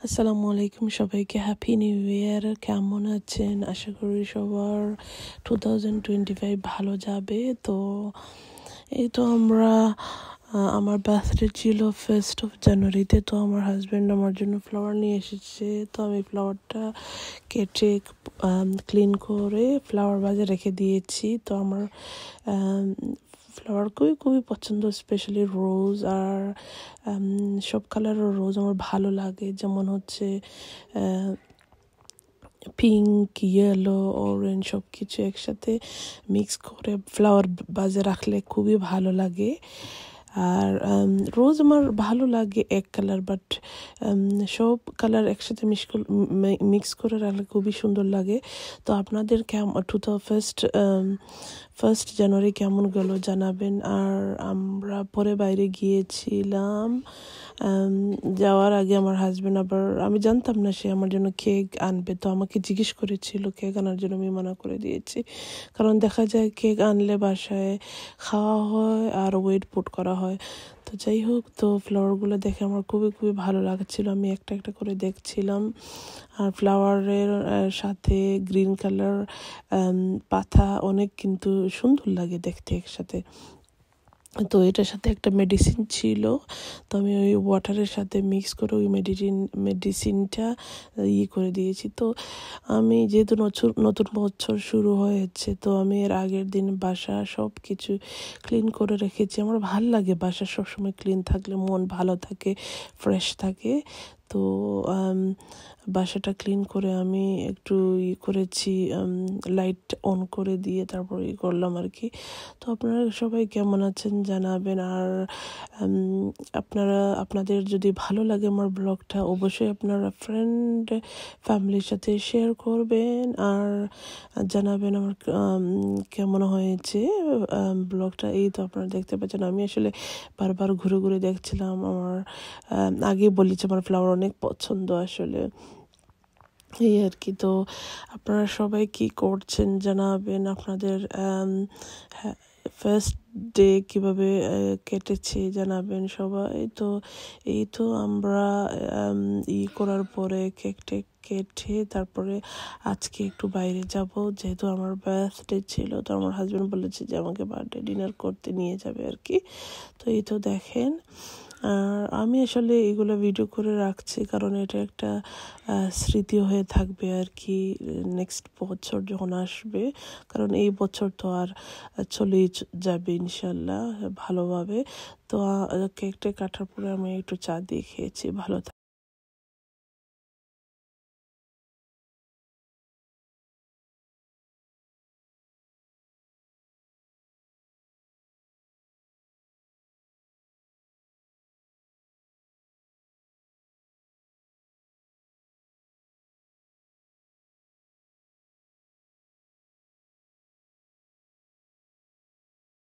আসসালামু আলাইকুম সবাইকে, হ্যাপি নিউ ইয়ার। কেমন আছেন? আশা করি সবার 2025 ভালো যাবে। তো এই তো আমার বার্থডে ছিল 1st January-তে। তো আমার হাজব্যান্ড আমার জন্য ফ্লাওয়ার নিয়ে এসেছে। তো আমি ফ্লাওয়ারটা কেটে ক্লিন করে ফ্লাওয়ার ভাজে রেখে দিয়েছি। তো আমার ফ্লাওয়ার খুবই খুবই পছন্দ, স্পেশালি রোজ। আর সব কালারের রোজ আমার ভালো লাগে, যেমন হচ্ছে পিঙ্ক, ইয়েলো, অরেঞ্জ সব কিছু একসাথে মিক্স করে ফ্লাওয়ার বাজে রাখলে খুবই ভালো লাগে। আর রোজ আমার ভালো লাগে এক কালার, বাট সব কালার একসাথে মিক্স করে রাখলে খুবই সুন্দর লাগে। তো আপনাদের ফার্স্ট জানুয়ারি কেমন গেল জানাবেন। আর আমরা পরে বাইরে গিয়েছিলাম। যাওয়ার আগে আমার হাজব্যান্ড আমি জানতাম না সে আমার জন্য কেক আনবে। তো আমাকে জিজ্ঞেস করেছিল কেক আনার জন্য, আমি মানা করে দিয়েছি। কারণ দেখা যায় কেক আনলে বাসায় খাওয়া হয় আর ওয়েট পুট করা হয়। তো যাই হোক, তো ফ্লাওয়ারগুলো দেখে আমার খুবই খুবই ভালো লাগছিল। আমি একটা একটা করে দেখছিলাম। আর ফ্লাওয়ারের সাথে গ্রিন কালার পাতা অনেক কিন্তু সুন্দর লাগে দেখতে একসাথে। তো এটার সাথে একটা মেডিসিন ছিল। তো আমি ওই ওয়াটারের সাথে মিক্স করে ওই মেডিসিনটা করে দিয়েছি। তো আমি যেহেতু নতুন বছর শুরু হয়েছে, তো আমি এর আগের দিন বাসা সব কিছু ক্লিন করে রেখেছি। আমার ভাল লাগে বাসা সবসময় ক্লিন থাকলে, মন ভালো থাকে, ফ্রেশ থাকে। তো বাসাটা ক্লিন করে আমি একটু করেছি, লাইট অন করে দিয়ে তারপর করলাম আর কি। তো আপনারা সবাই কেমন আছেন জানাবেন। আর আপনাদের যদি ভালো লাগে আমার ব্লগটা, অবশ্যই আপনারা ফ্যামিলির সাথে শেয়ার করবেন আর জানাবেন আমার কেমন হয়েছে ব্লগটা। এই তো আপনারা দেখতে পাচ্ছেন, আমি আসলে বারবার ঘুরে ঘুরে দেখছিলাম। আমার আগে বলেছি আমার ফ্লাওয়ার অনেক পছন্দ আসলে, এই আর কি। তো আপনারা সবাই কি করছেন জানাবেন। আপনাদের ফার্স্ট ডে কীভাবে কেটেছে জানাবেন সবাই। তো এই তো আমরা করার পরে কেক কেটে তারপরে আজকে একটু বাইরে যাব, যেহেতু আমার বার্থডে ছিল। তো আমার হাজব্যান্ড বলেছে যে আমাকে বার্থডে ডিনার করতে নিয়ে যাবে আর কি। তো এই তো দেখেন, আর আমি আসলে এগুলো ভিডিও করে রাখছি কারণ এটা একটা স্মৃতি হয়ে থাকবে আর কি নেক্সট বছর যখন আসবে। কারণ এই বছর তো আর চলেই যাবে ইনশাল্লাহ ভালোভাবে। তো কেকটা কাটার পরে আমি একটু চা দিয়ে খেয়েছি। ভালো